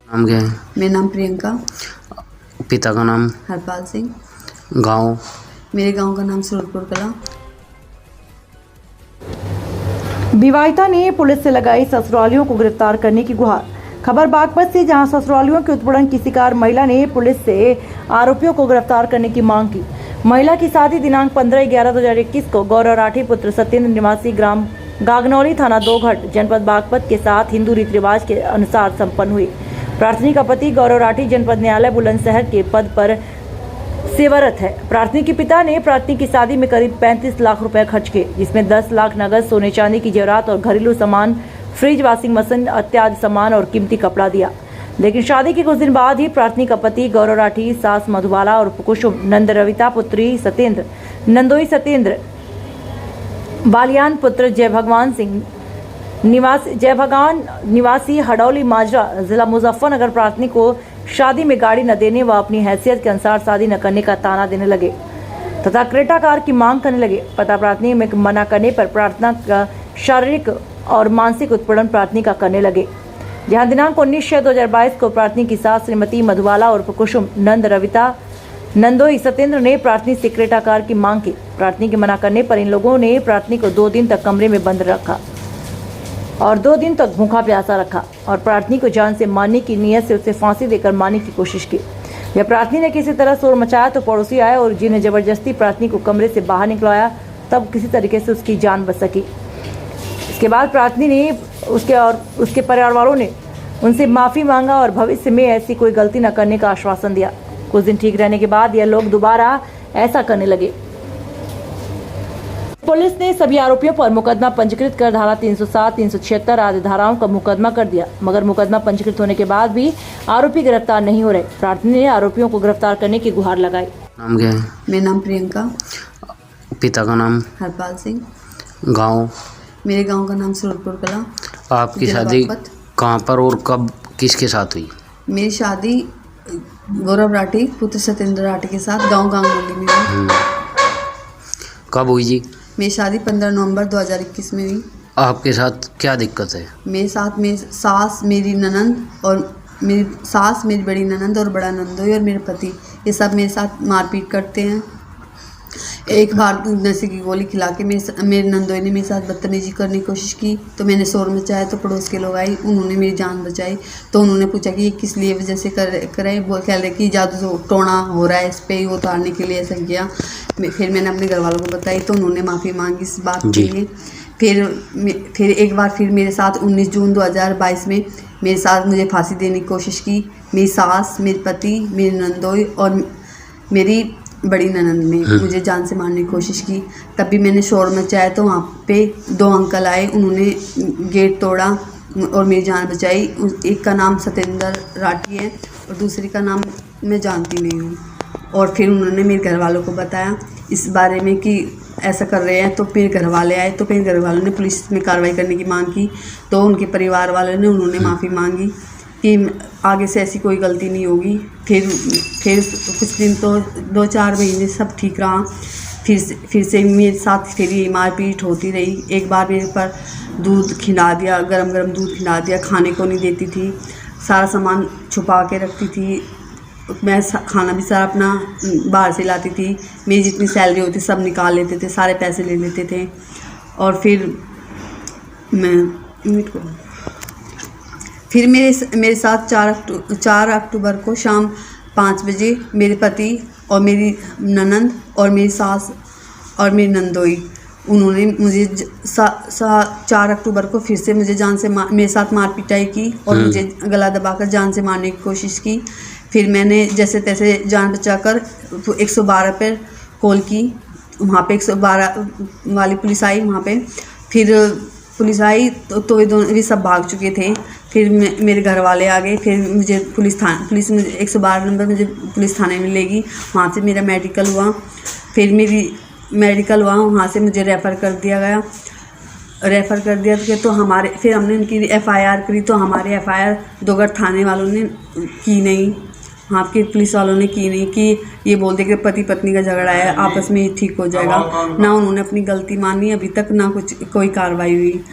नाम क्या है? मेरा नाम प्रियंका। पिता का नाम? हरपाल सिंह। गांव? मेरे गांव का नाम सूरजपुर कला। विवाहिता ने पुलिस से लगाई ससुरालियों को गिरफ्तार करने की गुहार। खबर बागपत से, जहां ससुरालियों के उत्पीड़न की शिकार महिला ने पुलिस से आरोपियों को गिरफ्तार करने की मांग की। महिला की शादी दिनांक 15/11/2021 को गौरव राठी पुत्र सत्येंद्र निवासी ग्राम गागनौली थाना दोघट जनपद बागपत के साथ हिंदू रीति रिवाज के अनुसार संपन्न हुई। प्रार्थनी का पति गौरव राठी जनपद न्यायालय बुलंदशहर के पद पर सेवारत है। प्रार्थनी के पिता ने प्रार्थनी की शादी में करीब 35 लाख रुपए खर्च किए, जिसमें 10 लाख नगद, सोने चांदी की जेवरात और घरेलू सामान, फ्रिज, वॉशिंग मशीन इत्यादि सामान और कीमती कपड़ा दिया। लेकिन शादी के कुछ दिन बाद ही प्रार्थनी का पति गौरव राठी, सास मधुबाला और कुसुम, नंद रविता पुत्री सत्येंद्र, नंदोई सत्येंद्र, बालियान पुत्र जय भगवान निवासी हडौली माजरा जिला मुजफ्फरनगर प्रार्थनी को शादी में गाड़ी न देने व अपनी हैसियत के अनुसार शादी न करने का ताना देने लगे तथा क्रेटा कार की मांग करने लगे। पता प्रार्थनी में मना करने पर प्रार्थना का शारीरिक और मानसिक उत्पीड़न प्रार्थनी का करने लगे। जहां दिनांक 19/6/2022 को प्रार्थनी की सास श्रीमती मधुबाला और कुसुम, नंद रविता, नंदोई सत्येंद्र ने प्रार्थनी से क्रेटा कार की मांग की। प्रार्थनी के मना करने पर इन लोगों ने प्रार्थनी को 2 दिन तक कमरे में बंद रखा और 2 दिन तक भूखा प्यासा रखा और प्रार्थनी को जान से मारने की नीयत से उसे फांसी देकर मारने की कोशिश की। जब प्रार्थनी ने किसी तरह शोर मचाया तो पड़ोसी आए और जिन्हें जबरदस्ती प्रार्थनी को कमरे से बाहर निकलवाया, तब किसी तरीके से उसकी जान बच सकी। इसके बाद प्रार्थनी ने उसके परिवार वालों ने उनसे माफ़ी मांगा और भविष्य में ऐसी कोई गलती न करने का आश्वासन दिया। कुछ दिन ठीक रहने के बाद यह लोग दोबारा ऐसा करने लगे। पुलिस ने सभी आरोपियों पर मुकदमा पंजीकृत कर धारा 307, 376 आदि धाराओं का मुकदमा कर दिया, मगर मुकदमा पंजीकृत होने के बाद भी आरोपी गिरफ्तार नहीं हो रहे। प्रार्थनी ने आरोपियों को गिरफ्तार करने की गुहार लगाई। नाम क्या है? मेरा नाम प्रियंका। पिता का नाम? हरपाल सिंह। गांव? मेरे गांव का नाम सूरजपुर कला। आपकी शादी कहाँ पर और कब किसके साथ हुई? मेरी शादी गौरव राठी पुत्र सत्येंद्र राठी के साथ गांव गांगोली में हुई। कब हुई जी? मेरी शादी 15 नवंबर 2021 में हुई। आपके साथ क्या दिक्कत है? मेरे साथ मेरी सास, मेरी ननंद और मेरी बड़ी ननंद और बड़ा नंदोई और मेरे पति, ये सब मेरे साथ मारपीट करते हैं। एक बार नशे की गोली खिला के मेरे नंदोई ने मेरे साथ बदतमीजी करने की कोशिश की, तो मैंने शोर मचाया तो पड़ोस के लोग आए, उन्होंने मेरी जान बचाई। तो उन्होंने पूछा कि ये किस लिए वजह से करे, वो कह रहे कि जादू टोना हो रहा है इस पर, उतारने के लिए ऐसा किया। फिर मैंने अपने घर वालों को बताई तो उन्होंने माफ़ी मांगी इस बात के लिए। फिर एक बार फिर मेरे साथ 19 जून 2022 में मेरे साथ मुझे फांसी देने की कोशिश की। मेरी सास, मेरे पति, मेरी नंदोई और मेरी बड़ी ननंद ने मुझे जान से मारने की कोशिश की। तब भी मैंने शोर मचाया तो वहाँ पे 2 अंकल आए, उन्होंने गेट तोड़ा और मेरी जान बचाई। एक का नाम सत्येंद्र राठी है और दूसरी का नाम मैं जानती नहीं हूँ। और फिर उन्होंने मेरे घर वालों को बताया इस बारे में कि ऐसा कर रहे हैं, तो फिर घर वाले आए तो फिर घर वालों ने पुलिस में कार्रवाई करने की मांग की। तो उनके परिवार वालों ने उन्होंने माफ़ी मांगी कि आगे से ऐसी कोई गलती नहीं होगी। फिर कुछ दिन तो 2-4 महीने सब ठीक रहा। फिर से मेरे साथ फिर ये मारपीट होती रही। एक बार मेरे पर दूध खिला दिया, गरम गरम दूध खिला दिया, खाने को नहीं देती थी, सारा सामान छुपा के रखती थी। मैं खाना भी सारा अपना बाहर से लाती थी, मेरी जितनी सैलरी होती सब निकाल लेते थे, सारे पैसे ले लेते थे। और फिर मेरे साथ 4 अक्टूबर को शाम 5 बजे मेरे पति और मेरी ननंद और मेरी सास और मेरी नंदोई, उन्होंने मुझे 4 अक्टूबर को फिर से मुझे जान से मेरे साथ मार पिटाई की और मुझे गला दबाकर जान से मारने की कोशिश की। फिर मैंने जैसे तैसे जान बचाकर 112 पर कॉल की। वहाँ पे 112 वाली पुलिस आई। वहाँ पे फिर पुलिस आई तो ये सब भाग चुके थे। फिर मेरे घर वाले आ गए। फिर मुझे पुलिस मुझे 112 नंबर मुझे पुलिस थाने में लेगी। वहाँ से मेरा मेडिकल हुआ। वहाँ से मुझे रेफ़र कर दिया तो फिर हमने उनकी FIR करी तो हमारे FIR दोघट थाने वालों ने की नहीं, वहाँ के पुलिस वालों ने की नहीं, कि ये बोलते कि पति पत्नी का झगड़ा है, आपस में ही ठीक हो जाएगा। ना उन्होंने अपनी गलती मानी अभी तक, ना कोई कार्रवाई हुई।